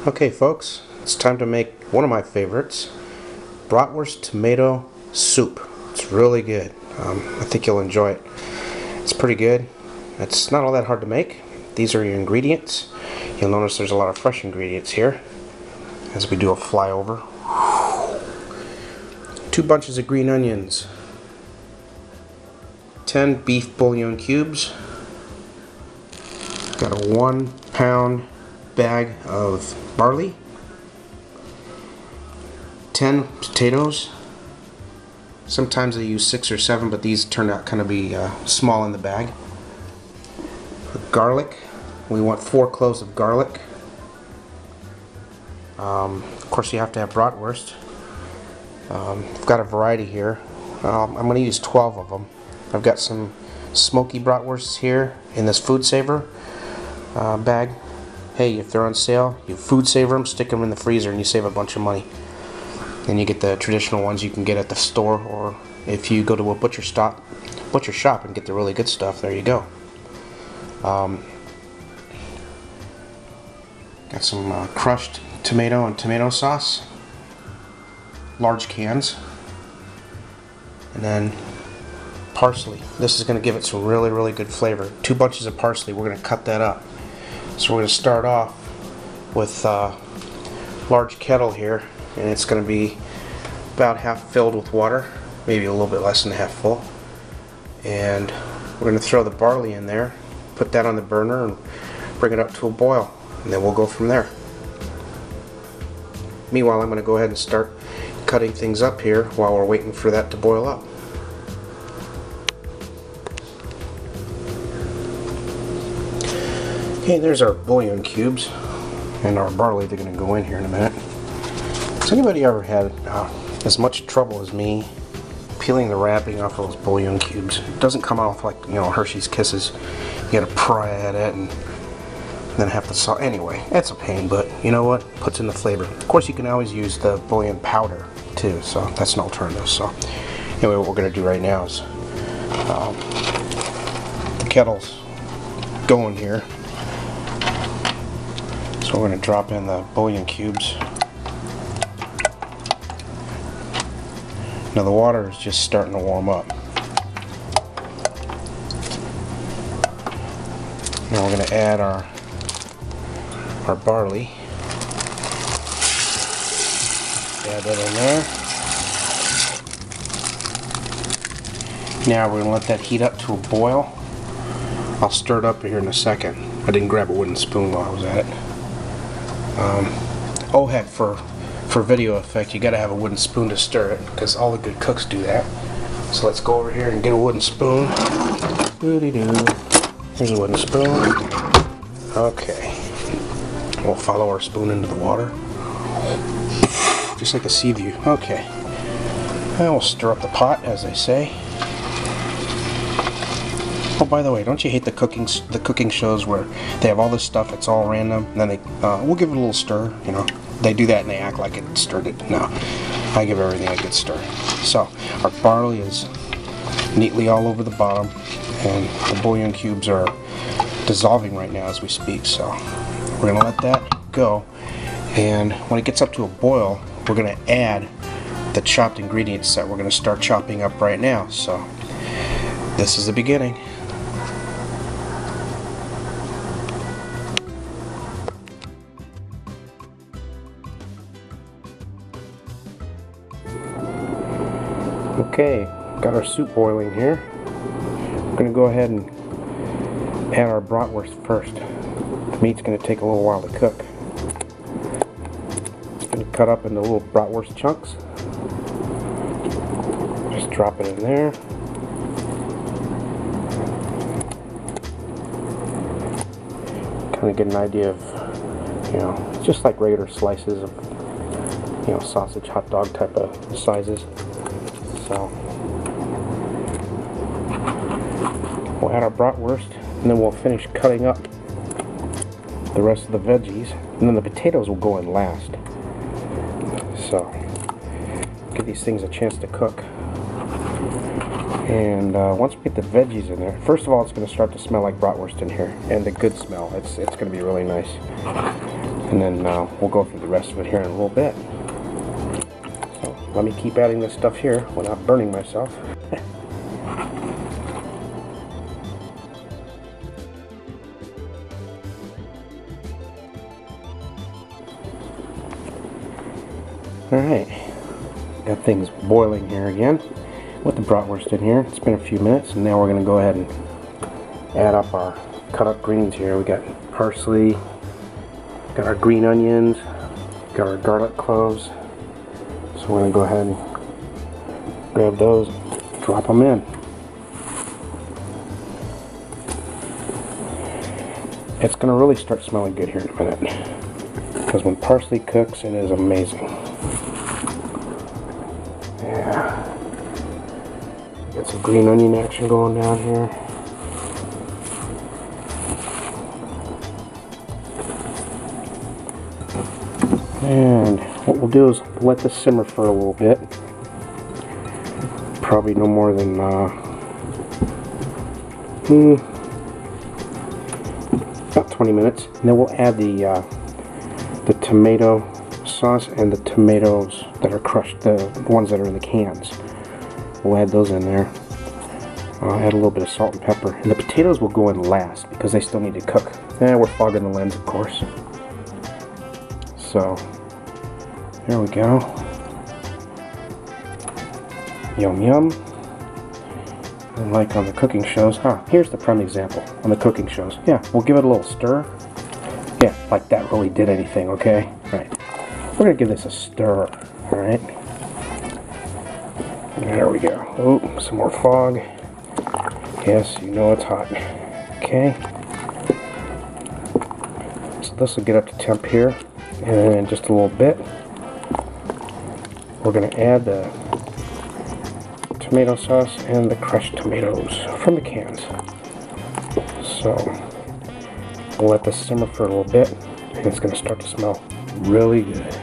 Okay folks, it's time to make one of my favorites, Bratwurst tomato soup. It's really good. I think you'll enjoy it. It's pretty good. It's not all that hard to make. These are your ingredients. You'll notice there's a lot of fresh ingredients here as we do a flyover. 2 bunches of green onions, 10 beef bouillon cubes, got a 1 pound bag of barley, 10 potatoes. Sometimes I use 6 or 7, but these turned out kind of be small in the bag. Garlic, we want 4 cloves of garlic. Of course you have to have bratwurst. I've got a variety here. I'm going to use 12 of them. I've got some smoky bratwursts here in this food saver bag. Hey, if they're on sale, you food saver them, stick them in the freezer, and you save a bunch of money. And you get the traditional ones you can get at the store, or if you go to a butcher shop and get the really good stuff, there you go. Got some crushed tomato and tomato sauce, large cans, and then parsley. This is going to give it some really good flavor. 2 bunches of parsley. We're going to cut that up. So we're going to start off with a large kettle here, and it's going to be about half filled with water, maybe a little bit less than half full. And we're going to throw the barley in there, put that on the burner, and bring it up to a boil, and then we'll go from there. Meanwhile, I'm going to go ahead and start cutting things up here while we're waiting for that to boil up. Okay, there's our bouillon cubes and our barley. They're going to go in here in a minute. Has anybody ever had as much trouble as me peeling the wrapping off those bouillon cubes? It doesn't come off like, you know, Hershey's Kisses. You got to pry at it and then have the salt. Anyway, it's a pain, but you know what? Puts in the flavor. Of course, you can always use the bouillon powder too, so that's an alternative. So anyway, what we're going to do right now is the kettle's going here. So we're going to drop in the bouillon cubes. Now the water is just starting to warm up. Now we're going to add our barley. Add that in there. Now we're going to let that heat up to a boil. I'll stir it up here in a second. I didn't grab a wooden spoon while I was at it. Oh heck, for video effect you gotta have a wooden spoon to stir it, because all the good cooks do that. So let's go over here and get a wooden spoon. Doo-dee-doo. Here's a wooden spoon. Okay. We'll follow our spoon into the water. Just like a sea view. Okay. And we'll stir up the pot, as they say. Oh, by the way, don't you hate the cooking shows where they have all this stuff, it's all random, and then they, we'll give it a little stir, you know. They do that and they act like it stirred it. No, I give everything a good stir. So, our barley is neatly all over the bottom, and the bouillon cubes are dissolving right now as we speak, so we're going to let that go, and when it gets up to a boil, we're going to add the chopped ingredients that we're going to start chopping up right now. So, this is the beginning. Okay, got our soup boiling here. We're going to go ahead and add our bratwurst first. The meat's going to take a little while to cook. It's going to cut up into little bratwurst chunks. Just drop it in there. Kind of get an idea of, you know, just like regular slices of, you know, sausage, hot dog type of sizes. So we'll add our bratwurst, and then we'll finish cutting up the rest of the veggies, and then the potatoes will go in last. So give these things a chance to cook. And once we get the veggies in there, first of all, it's going to start to smell like bratwurst in here, and the good smell. It's going to be really nice. And And then we'll go through the rest of it here in a little bit. So let me keep adding this stuff here without burning myself. Alright, got things boiling here again with the bratwurst in here. It's been a few minutes, and now we're going to go ahead and add up our cut up greens here. We got parsley, got our green onions, got our garlic cloves. So we're going to go ahead and grab those, drop them in. It's going to really start smelling good here in a minute, because when parsley cooks, it is amazing. Yeah. Got some green onion action going down here. And what we'll do is let this simmer for a little bit. Probably no more than about 20 minutes. And then we'll add the tomato sauce and the tomatoes that are crushed, the ones that are in the cans. We'll add those in there. Add a little bit of salt and pepper. And the potatoes will go in last because they still need to cook. We're fogging the lens, of course. So, there we go. Yum yum. And like on the cooking shows, here's the prime example on the cooking shows. Yeah, we'll give it a little stir. Yeah, like that really did anything, okay? Right. We're going to give this a stir, alright? There we go. Oh, some more fog. Yes, you know it's hot. Okay. So this will get up to temp here. And in just a little bit, we're going to add the tomato sauce and the crushed tomatoes from the cans. So we'll let this simmer for a little bit, and it's going to start to smell really good.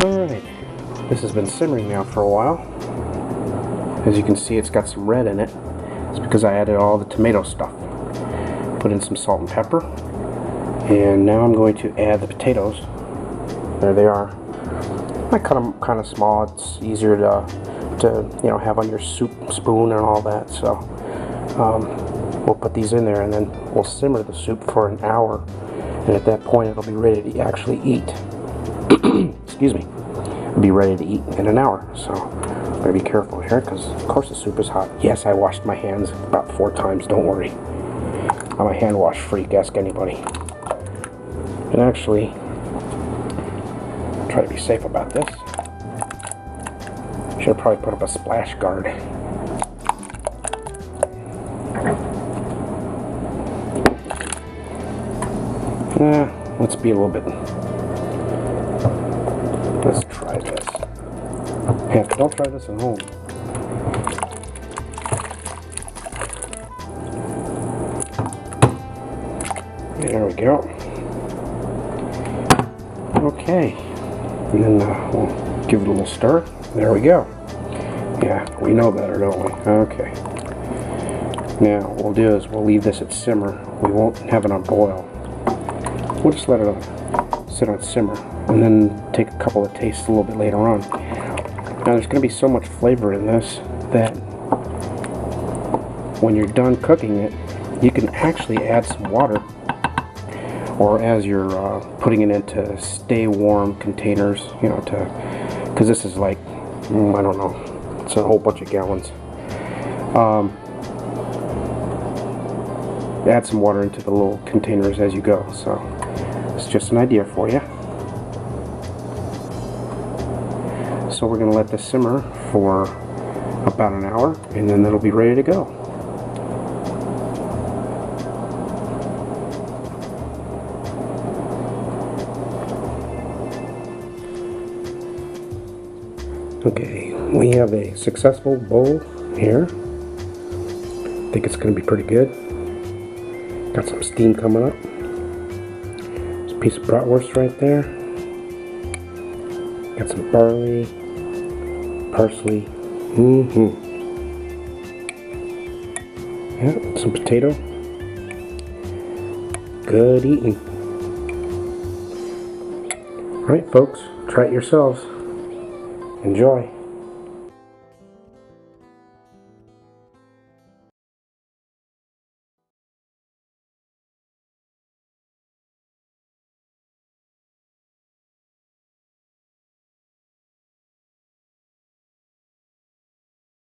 Alright, this has been simmering now for a while. As you can see, it's got some red in it. It's because I added all the tomato stuff. Put in some salt and pepper. And now I'm going to add the potatoes. There they are. I cut them kind of small. It's easier to have on your soup spoon and all that. So we'll put these in there, and then we'll simmer the soup for an hour. And at that point, it'll be ready to actually eat. Excuse me. It'll be ready to eat in an hour. So gotta be careful here, because of course the soup is hot. Yes, I washed my hands about 4 times. Don't worry. I'm a hand wash freak. Ask anybody. And actually, try to be safe about this. Should have probably put up a splash guard. Let's be a little bit. Let's try this. Yeah, don't try this at home. There we go. Okay. And then we'll give it a little stir. There we go. Yeah, we know better, don't we? Okay. Now, what we'll do is we'll leave this at simmer. We won't have it on boil. We'll just let it sit on simmer, and then take a couple of tastes a little bit later on. Now, there's going to be so much flavor in this that when you're done cooking it, you can actually add some water, or as you're putting it into stay warm containers, because this is like, I don't know, it's a whole bunch of gallons. Add some water into the little containers as you go. So it's just an idea for you. So we're going to let this simmer for about an hour, and then it'll be ready to go. Okay, we have a successful bowl here. I think it's going to be pretty good. Got some steam coming up. There's a piece of bratwurst right there. Got some barley, parsley. Yeah, some potato. Good eating. Alright folks, try it yourselves. Enjoy.